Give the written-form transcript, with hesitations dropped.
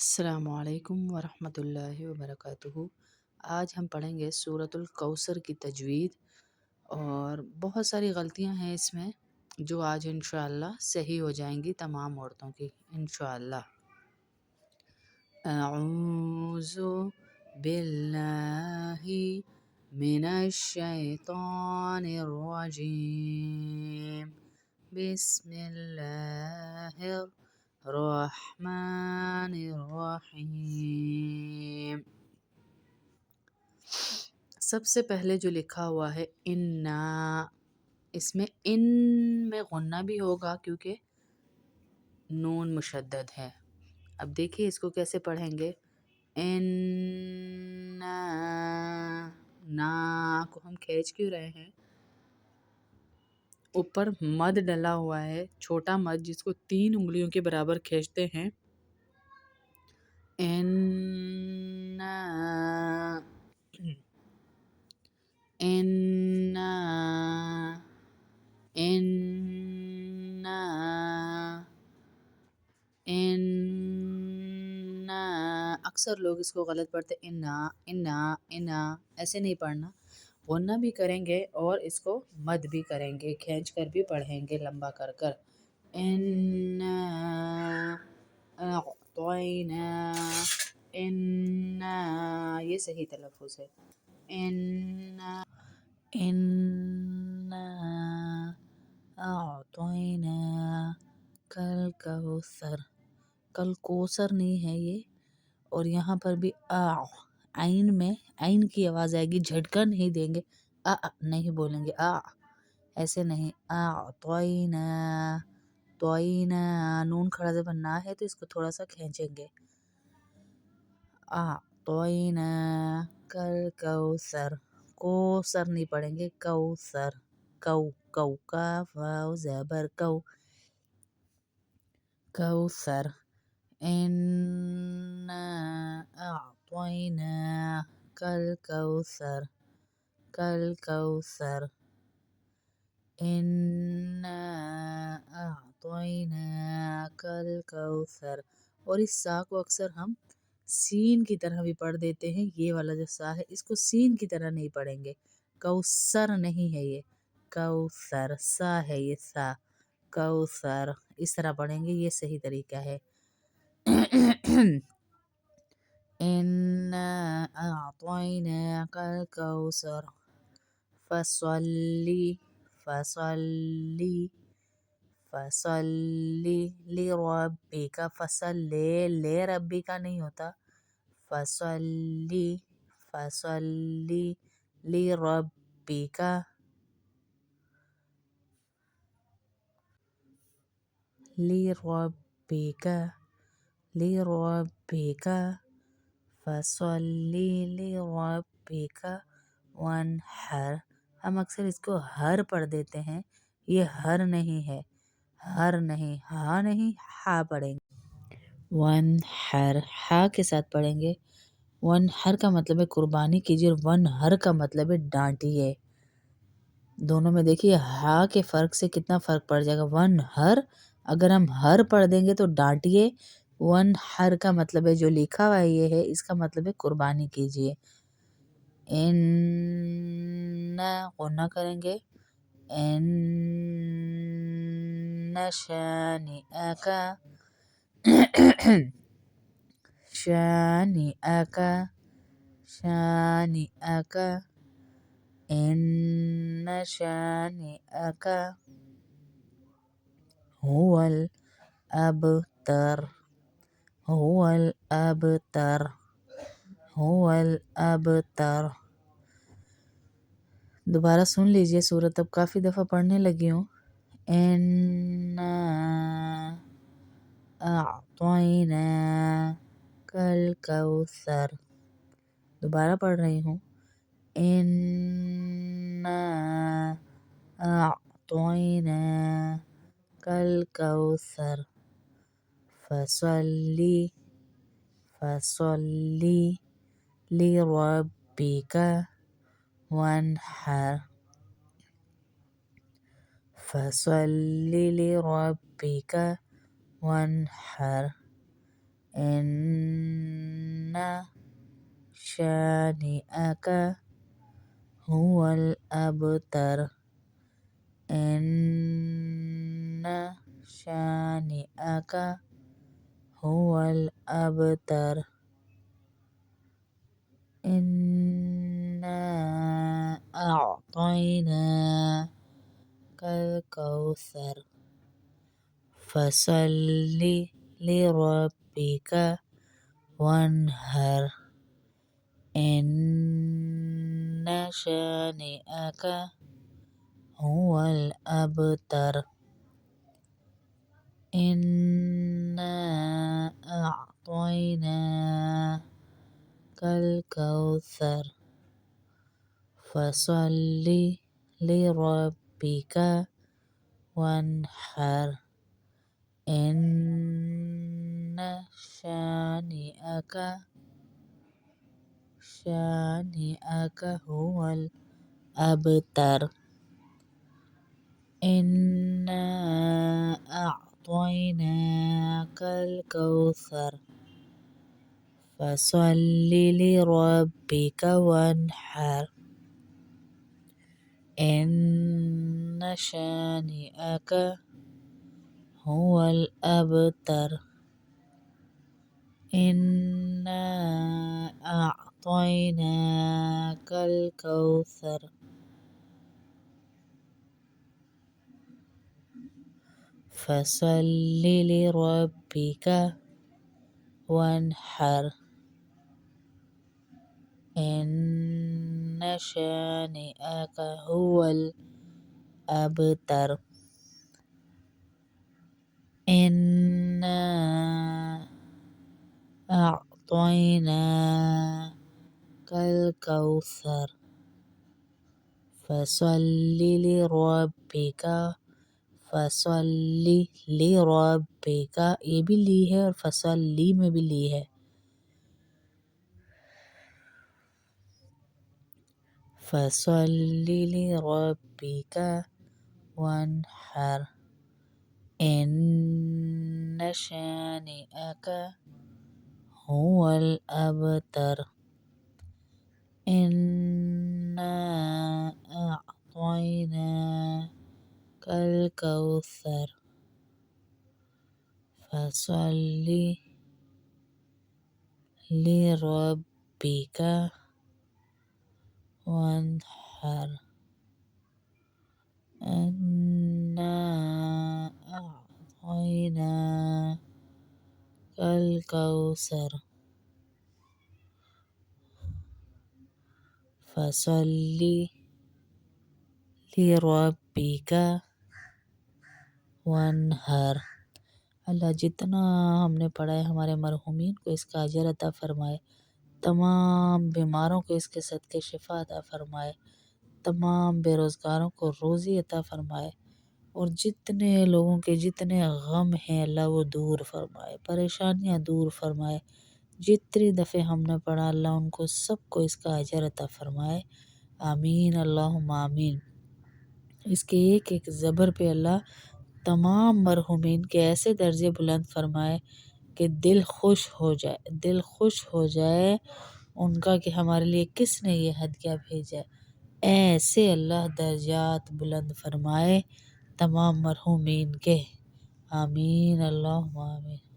السلام علیکم ورحمۃ اللہ وبرکاتہ۔ آج ہم پڑھیں گے سورۃ الکوثر کی تجوید، اور بہت ساری غلطیاں ہیں اس میں جو آج انشاءاللہ صحیح ہو جائیں گی تمام عورتوں کی انشاءاللہ۔ اعوذ باللہ من الشیطان الرجیم، بسم اللہ الرحمن الرحیم۔ سب سے پہلے جو لکھا ہوا ہے انا، اس میں ان میں غنہ بھی ہوگا کیونکہ نون مشدد ہے۔ اب دیکھیے اس کو کیسے پڑھیں گے۔ ان نا کو ہم کھینچ کیوں رہے ہیں؟ اوپر مد ڈلا ہوا ہے، چھوٹا مد جس کو 3 انگلیوں کے برابر کھینچتے ہیں۔ ان ان ان ان اکثر لوگ اس کو غلط پڑھتے انا انا انا، ایسے نہیں پڑھنا، غنہ بھی کریں گے اور اس کو مد بھی کریں گے، کھینچ کر بھی پڑھیں گے لمبا کر کر۔ انا اعطینا، انا یہ صحیح تلفظ ہے۔ انا انا اعطینا کل کوثر، کل کوثر نہیں ہے یہ، اور یہاں پر بھی عین میں عین کی آواز آئے گی، جھٹکا نہیں دیں گے، نہیں بولیں گے، ایسے نہیں۔ اعطینا توئینا، نون کھڑا زبر نہ ہے تو اس کو تھوڑا سا کھینچیں گے۔ اعطینا کل کوثر، کوثر نہیں پڑھیں گے، کوثر، کو کو کاف واو زبر کو، کوثر۔ انا اعطینا کل کوثر، کل کوثر۔ انا اعطینا کل کوثر۔ اور اس سا کو اکثر ہم سین کی طرح بھی پڑھ دیتے ہیں، یہ والا جو سا ہے اس کو سین کی طرح نہیں پڑھیں گے، کوثر نہیں ہے یہ، کوثر سا ہے یہ، سا کوثر اس طرح پڑھیں گے، یہ صحیح طریقہ ہے۔ انا اعطیناک الکوثر فصلی فصلی فصلی لربک، فصلی لے ربی کا نہیں ہوتا، فصلی فصلی لربک لربک لربک فصلی لربک وانحر، ہم اکثر اس کو ہر پڑھ دیتے ہیں، یہ ہر نہیں ہے، ہر نہیں، ہا نہیں، ہا پڑھیں گے۔ وانحر ہا کے ساتھ پڑھیں گے، وانحر کا مطلب ہے قربانی کیجیے، اور وانحر کا مطلب ہے ڈانٹیے، دونوں میں دیکھیے ہا کے فرق سے کتنا فرق پڑ جائے گا۔ وانحر اگر ہم ہر پڑھ دیں گے تو ڈانٹیے، وانحر کا مطلب ہے جو لکھا ہوا یہ ہے، اس کا مطلب ہے قربانی کیجیے۔ ان غنہ کریں گے، ان شانئک شانئک شانئک ان شانئک هو الابتر هو الابتر هو الابتر۔ دوبارہ سن لیجئے سورت، اب کافی دفعہ پڑھنے لگی ہوں۔ انا اعطیناک الکوثر، دوبارہ پڑھ رہی ہوں۔ انا اعطیناک الکوثر فصلی فصلی لربک وانحر فصلی لربک وانحر ان شانئك هو الأبتر إن شانئك هو الأبتر إنا أعطيناك الكوثر فصل لربك وانهر إن شانئك هو الأبتر إنا أعطيناك الكوثر فصل لربك وانحر إن شانئك هو الأبتر إنا أعطيناك الكوثر فصل لربك وانحر إن شانئك هو الأبتر إنا أعطيناك الكوثر فصل لربك وانحر إن شانئك هو الأبتر إنا أعطيناك الكوثر فصل لربك یہ بھی لی ہے اور فصل لی میں بھی لی ہے فصل لربك وانحر إن شانئك هو الأبتر إنا أعطيناك الكوثر فصل لربك وانحر إنا أعطيناك الكوثر فصل لربك وانحر اللہ جتنا ہم نے پڑھا ہے ہمارے مرحومین کو اس کا اجر عطا فرمائے، تمام بیماروں کو اس کے صدقے شفا عطا فرمائے، تمام بے روزگاروں کو روزی عطا فرمائے، اور جتنے لوگوں کے جتنے غم ہیں اللہ وہ دور فرمائے، پریشانیاں دور فرمائے۔ جتنی دفعہ ہم نے پڑھا اللہ ان کو سب کو اس کا اجر عطا فرمائے، آمین اللہم آمین۔ اس کے ایک ایک زبر پہ اللہ تمام مرحومین کے ایسے درجے بلند فرمائے کہ دل خوش ہو جائے ان کا کہ ہمارے لیے کس نے یہ ہدیہ بھیجا ہے، ایسے اللہ درجات بلند فرمائے تمام مرحومین کے، آمین اللہم آمین۔